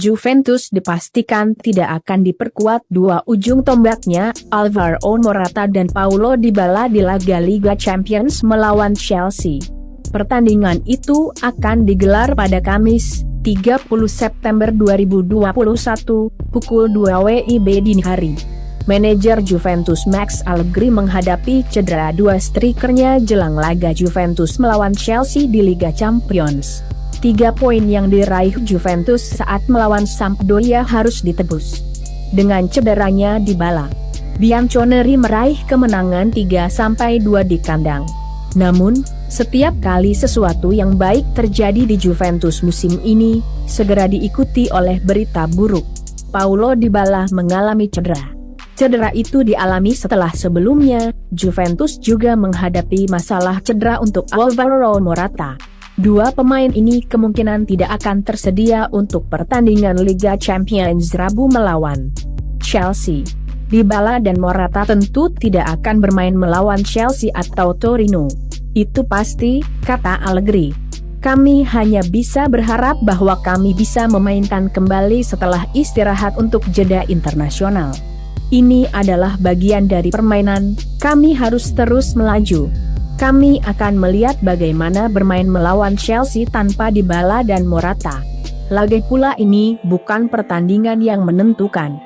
Juventus dipastikan tidak akan diperkuat dua ujung tombaknya, Alvaro Morata dan Paulo Dybala di laga Liga Champions melawan Chelsea. Pertandingan itu akan digelar pada Kamis, 30 September 2021, pukul 2 WIB dini hari. Manajer Juventus Max Allegri menghadapi cedera dua strikernya jelang laga Juventus melawan Chelsea di Liga Champions. 3 poin yang diraih Juventus saat melawan Sampdoria harus ditebus. Dengan cederanya Dybala, Bianconeri meraih kemenangan 3-2 di kandang. Namun, setiap kali sesuatu yang baik terjadi di Juventus musim ini, segera diikuti oleh berita buruk. Paulo Dybala mengalami cedera. Cedera itu dialami setelah sebelumnya, Juventus juga menghadapi masalah cedera untuk Alvaro Morata. Dua pemain ini kemungkinan tidak akan tersedia untuk pertandingan Liga Champions Rabu melawan Chelsea. Dybala dan Morata tentu tidak akan bermain melawan Chelsea atau Torino. Itu pasti, kata Allegri. Kami hanya bisa berharap bahwa kami bisa memainkan kembali setelah istirahat untuk jeda internasional. Ini adalah bagian dari permainan, kami harus terus melaju. Kami akan melihat bagaimana bermain melawan Chelsea tanpa Dybala dan Morata. Lagi pula ini bukan pertandingan yang menentukan.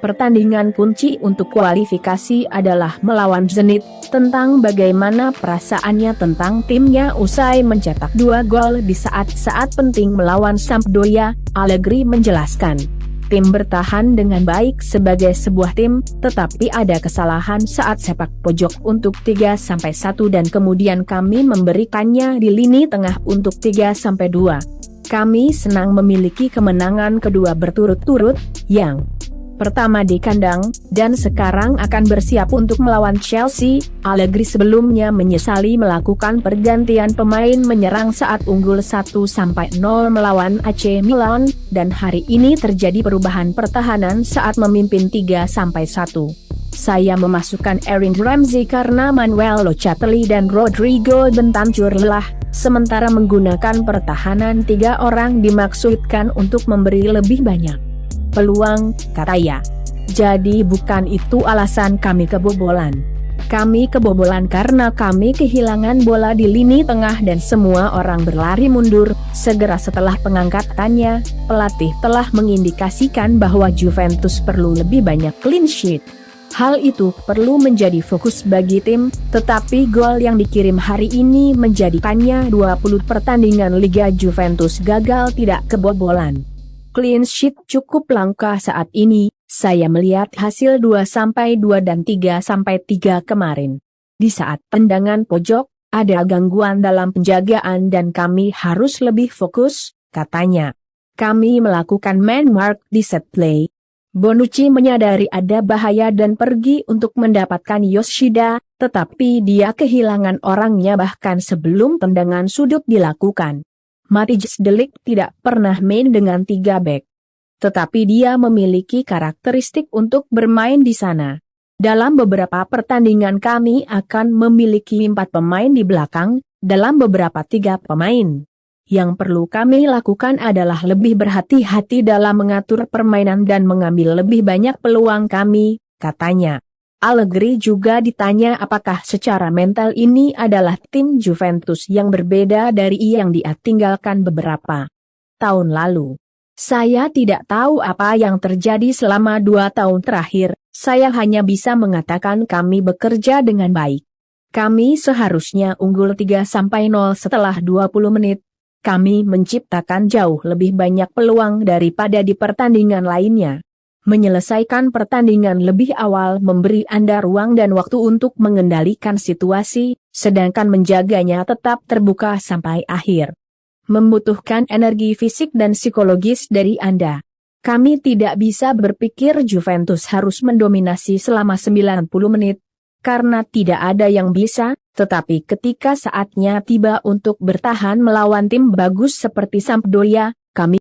Pertandingan kunci untuk kualifikasi adalah melawan Zenit. Tentang bagaimana perasaannya tentang timnya usai mencetak 2 gol di saat-saat penting melawan Sampdoria, Allegri menjelaskan. Tim bertahan dengan baik sebagai sebuah tim, tetapi ada kesalahan saat sepak pojok untuk 3-1 dan kemudian kami memberikannya di lini tengah untuk 3-2. Kami senang memiliki kemenangan kedua berturut-turut, yang pertama di kandang, dan sekarang akan bersiap untuk melawan Chelsea. Allegri sebelumnya menyesali melakukan pergantian pemain menyerang saat unggul 1-0 melawan AC Milan, dan hari ini terjadi perubahan pertahanan saat memimpin 3-1. Saya memasukkan Aaron Ramsey karena Manuel Locatelli dan Rodrigo Bentancur lelah, sementara menggunakan pertahanan 3 orang dimaksudkan untuk memberi lebih banyak peluang, katanya. Jadi bukan itu alasan kami kebobolan. Kami kebobolan karena kami kehilangan bola di lini tengah dan semua orang berlari mundur. Segera setelah pengangkatannya, pelatih telah mengindikasikan bahwa Juventus perlu lebih banyak clean sheet. Hal itu perlu menjadi fokus bagi tim, tetapi gol yang dikirim hari ini menjadikannya 20 pertandingan Liga Juventus gagal tidak kebobolan. Clean sheet cukup langka saat ini, saya melihat hasil 2-2 dan 3-3 kemarin. Di saat tendangan pojok, ada gangguan dalam penjagaan dan kami harus lebih fokus, katanya. Kami melakukan man mark di set play. Bonucci menyadari ada bahaya dan pergi untuk mendapatkan Yoshida, tetapi dia kehilangan orangnya bahkan sebelum tendangan sudut dilakukan. Matthijs de Ligt tidak pernah main dengan 3 bek. Tetapi dia memiliki karakteristik untuk bermain di sana. Dalam beberapa pertandingan kami akan memiliki 4 pemain di belakang, dalam beberapa 3 pemain. Yang perlu kami lakukan adalah lebih berhati-hati dalam mengatur permainan dan mengambil lebih banyak peluang kami, katanya. Allegri juga ditanya apakah secara mental ini adalah tim Juventus yang berbeda dari yang dia tinggalkan beberapa tahun lalu. Saya tidak tahu apa yang terjadi selama 2 tahun terakhir, saya hanya bisa mengatakan kami bekerja dengan baik. Kami seharusnya unggul 3-0 setelah 20 menit. Kami menciptakan jauh lebih banyak peluang daripada di pertandingan lainnya. Menyelesaikan pertandingan lebih awal memberi Anda ruang dan waktu untuk mengendalikan situasi, sedangkan menjaganya tetap terbuka sampai akhir. Membutuhkan energi fisik dan psikologis dari Anda. Kami tidak bisa berpikir Juventus harus mendominasi selama 90 menit, karena tidak ada yang bisa, tetapi ketika saatnya tiba untuk bertahan melawan tim bagus seperti Sampdoria, kami